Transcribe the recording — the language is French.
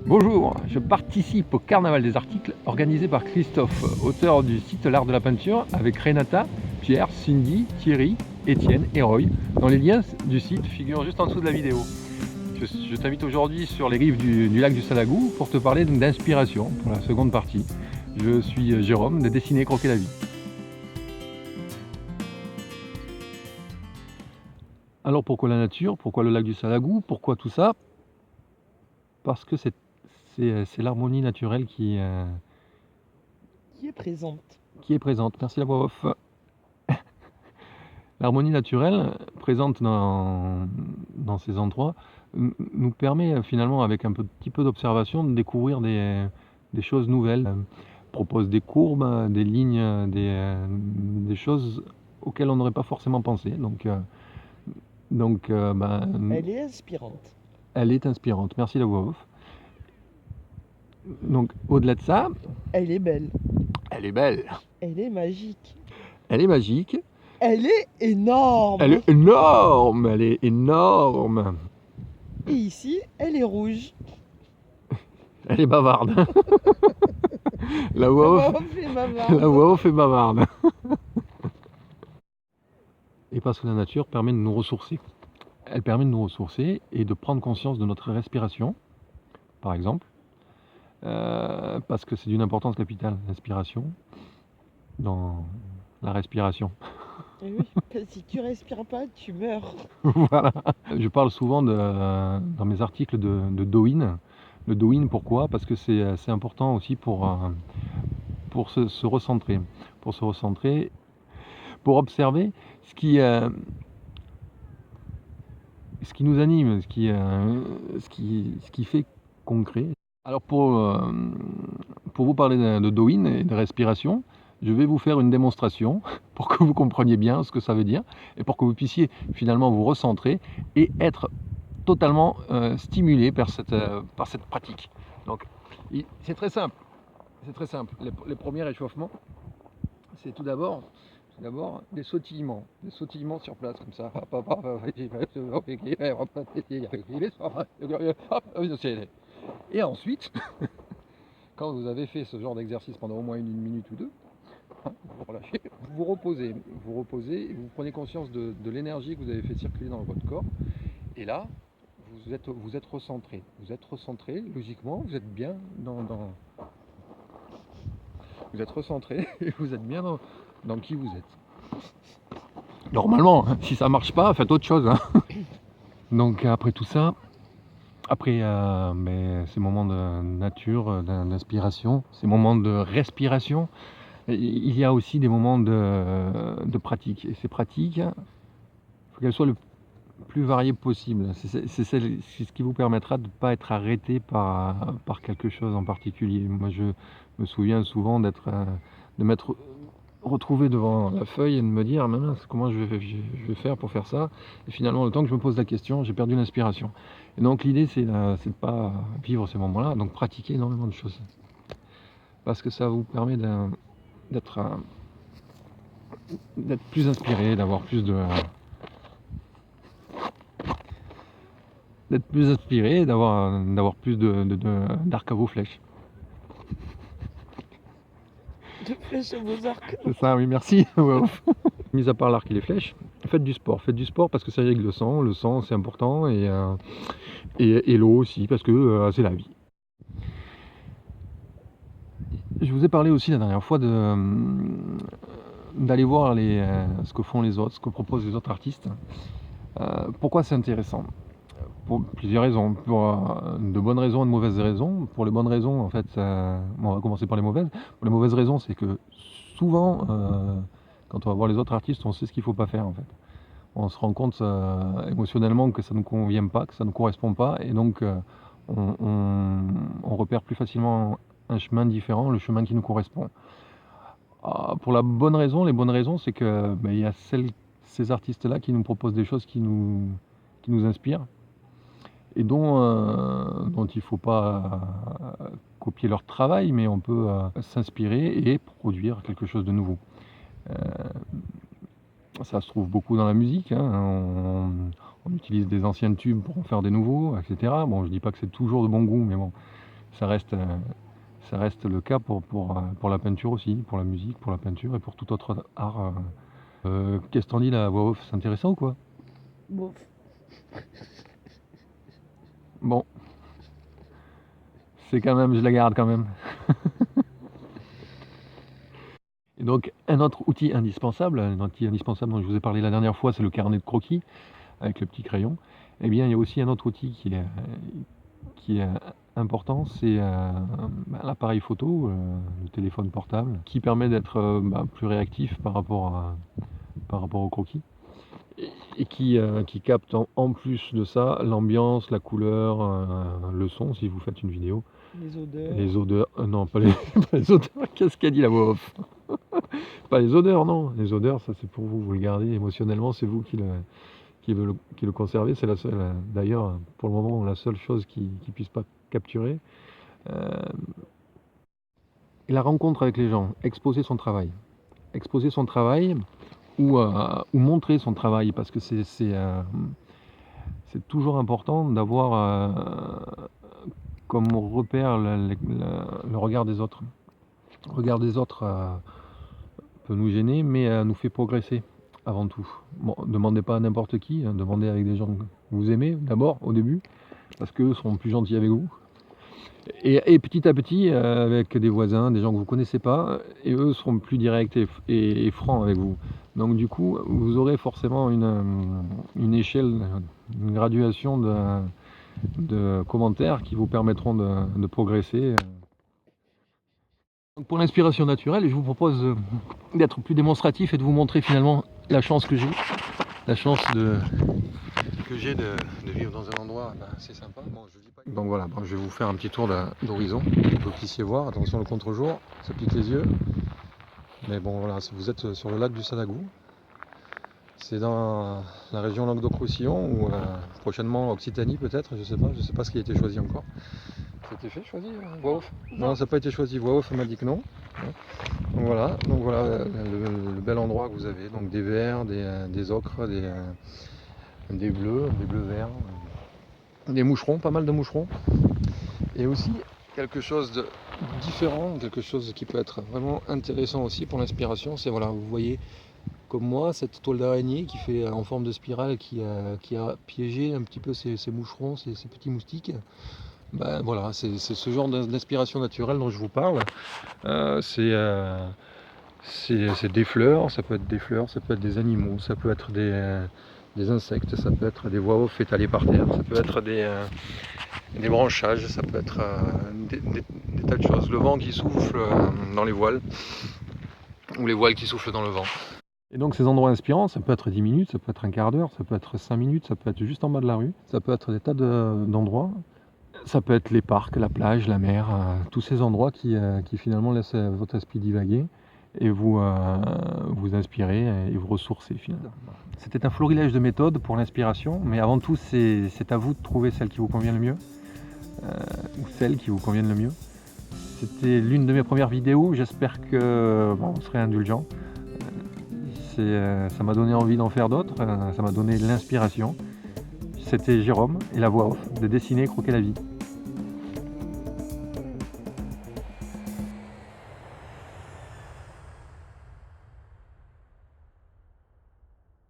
Bonjour, je participe au Carnaval des articles organisé par Christophe, auteur du site L'Art de la Peinture, avec Renata, Pierre, Cindy, Thierry, Étienne et Roy. Dans les liens du site figurent juste en dessous de la vidéo. Je t'invite aujourd'hui sur les rives du lac du Salagou pour te parler d'inspiration pour la seconde partie. Je suis Jérôme de Dessiner Croquer la vie. Alors pourquoi la nature? Pourquoi le lac du Salagou? Pourquoi tout ça? Parce que c'est l'harmonie naturelle qui est présente. Merci la voix off. L'harmonie naturelle présente dans ces endroits nous permet finalement, avec un petit peu d'observation, de découvrir des choses nouvelles. Propose des courbes, des lignes, des choses auxquelles on n'aurait pas forcément pensé. Elle est inspirante. Elle est inspirante. Merci la voix off. Donc au-delà de ça, elle est belle. Elle est belle. Elle est magique. Elle est magique. Elle est énorme. Elle est énorme. Elle est énorme. Et ici, elle est rouge. Elle est bavarde. La voix off est bavarde. Et parce que la nature permet de nous ressourcer. Elle permet de nous ressourcer et de prendre conscience de notre respiration, par exemple. Parce que c'est d'une importance capitale, l'inspiration, dans la respiration. Et oui, si tu respires pas, tu meurs. Voilà. Je parle souvent dans mes articles de Douyin. Le Douyin, pourquoi? Parce que c'est important aussi pour se recentrer. Pour se recentrer, pour observer ce qui nous anime, ce qui fait concret. Alors pour vous parler de Douyin et de respiration, je vais vous faire une démonstration pour que vous compreniez bien ce que ça veut dire et pour que vous puissiez finalement vous recentrer et être totalement stimulé par cette pratique. Donc c'est très simple. C'est très simple. Les premiers échauffements, c'est tout d'abord des sautillements sur place comme ça. Et ensuite, quand vous avez fait ce genre d'exercice pendant au moins une minute ou deux, vous relâchez, vous reposez, et vous prenez conscience de l'énergie que vous avez fait circuler dans votre corps. Et là, vous êtes recentré. Vous êtes recentré, logiquement, vous êtes bien vous êtes recentré et vous êtes bien dans qui vous êtes. Normalement, si ça marche pas, faites autre chose. Donc après tout ça, après ces moments de nature, d'inspiration, ces moments de respiration, il y a aussi des moments de pratique. Et ces pratiques, il faut qu'elles soient le plus variées possible. C'est ce qui vous permettra de ne pas être arrêté par quelque chose en particulier. Moi, je me souviens souvent de m'être retrouvé devant la feuille et de me dire comment je vais faire pour faire ça. Et finalement, le temps que je me pose la question, j'ai perdu l'inspiration. Et donc l'idée, c'est de pas vivre ces moments-là, donc pratiquer énormément de choses. Parce que ça vous permet d'être plus inspiré, d'avoir plus d'avoir plus d'arc à vos flèches. De flèches à vos arcs. C'est ça, oui, merci. Mis à part l'arc et les flèches, faites du sport parce que ça règle le sang c'est important, et l'eau aussi parce que c'est la vie. Je vous ai parlé aussi la dernière fois d'aller voir ce que font les autres, ce que proposent les autres artistes. Pourquoi c'est intéressant? Pour plusieurs raisons, pour de bonnes raisons et de mauvaises raisons. Pour les bonnes raisons, en fait, on va commencer par les mauvaises. Pour les mauvaises raisons, c'est que souvent, quand on va voir les autres artistes, on sait ce qu'il ne faut pas faire, en fait. On se rend compte émotionnellement que ça ne nous convient pas, que ça ne correspond pas, et donc on repère plus facilement un chemin différent, le chemin qui nous correspond. Pour les bonnes raisons, c'est que il y a ces artistes-là qui nous proposent des choses qui nous inspirent, et dont il ne faut pas copier leur travail, mais on peut s'inspirer et produire quelque chose de nouveau. Ça se trouve beaucoup dans la musique, on utilise des anciens tubes pour en faire des nouveaux, etc. Bon, je dis pas que c'est toujours de bon goût, mais bon, ça reste le cas pour la peinture aussi, pour la musique, pour la peinture et pour tout autre art. Qu'est-ce que t'en dis là, à voix off, c'est intéressant ou quoi? Bon, Bon, c'est quand même, je la garde quand même. Et donc un autre outil indispensable dont je vous ai parlé la dernière fois, c'est le carnet de croquis avec le petit crayon. Eh bien, il y a aussi un autre outil qui est important, c'est l'appareil photo, le téléphone portable, qui permet d'être plus réactif par rapport au croquis. Et qui capte en plus de ça l'ambiance, la couleur, le son si vous faites une vidéo. les odeurs. Non, pas les odeurs, qu'est-ce qu'elle dit la voix off? Pas les odeurs, non. Les odeurs, ça c'est pour vous, vous le gardez émotionnellement, c'est vous qui le conservez. C'est la seule, d'ailleurs, pour le moment, la seule chose qui puisse pas capturer. Et la rencontre avec les gens, exposer son travail. Exposer son travail ou montrer son travail, parce que c'est toujours important d'avoir comme repère le regard des autres. Le regard des autres peut nous gêner, mais nous fait progresser avant tout. Bon, demandez pas à n'importe qui, hein, demandez avec des gens que vous aimez d'abord au début, parce qu'eux seront plus gentils avec vous. Et petit à petit, avec des voisins, des gens que vous connaissez pas, et eux seront plus directs et francs avec vous. Donc du coup, vous aurez forcément une échelle, une graduation de commentaires qui vous permettront de progresser. Donc pour l'inspiration naturelle, je vous propose d'être plus démonstratif et de vous montrer finalement la chance que j'ai, la chance que j'ai de vivre dans un endroit assez sympa. Bon, je dis pas... Donc voilà, bon, je vais vous faire un petit tour d'horizon pour que vous puissiez voir. Attention le contre-jour, ça pique les yeux. Mais bon voilà, vous êtes sur le lac du Sadagou. C'est dans la région Languedoc-Roussillon ou prochainement Occitanie peut-être, je sais pas ce qui a été choisi encore. Ça a été fait, choisi, voix off? Non, ça n'a pas été choisi, voix off, elle m'a dit que non. Donc voilà le bel endroit que vous avez, donc des verts, des ocres, des bleus verts, des moucherons, pas mal de moucherons. Et aussi quelque chose de différent, quelque chose qui peut être vraiment intéressant aussi pour l'inspiration, c'est voilà, vous voyez comme moi cette toile d'araignée qui fait en forme de spirale qui a piégé un petit peu ces moucherons, ces petits moustiques. Ben voilà, c'est ce genre d'inspiration naturelle dont je vous parle. C'est des fleurs, ça peut être des fleurs, ça peut être des animaux, ça peut être des insectes, ça peut être des voix off étalées par terre, ça peut être des branchages, ça peut être des tas de choses. Le vent qui souffle dans les voiles, ou les voiles qui soufflent dans le vent. Et donc ces endroits inspirants, ça peut être 10 minutes, ça peut être un quart d'heure, ça peut être 5 minutes, ça peut être juste en bas de la rue, ça peut être des tas d'endroits. Ça peut être les parcs, la plage, la mer, tous ces endroits qui finalement laissent votre esprit divaguer et vous inspirer et vous ressourcer finalement. C'était un florilège de méthodes pour l'inspiration, mais avant tout c'est à vous de trouver celle qui vous convient le mieux, ou celles qui vous conviennent le mieux. C'était l'une de mes premières vidéos, j'espère que vous serez indulgents. Ça m'a donné envie d'en faire d'autres, ça m'a donné l'inspiration. C'était Jérôme et la voix off de Dessiner, Croquer la vie.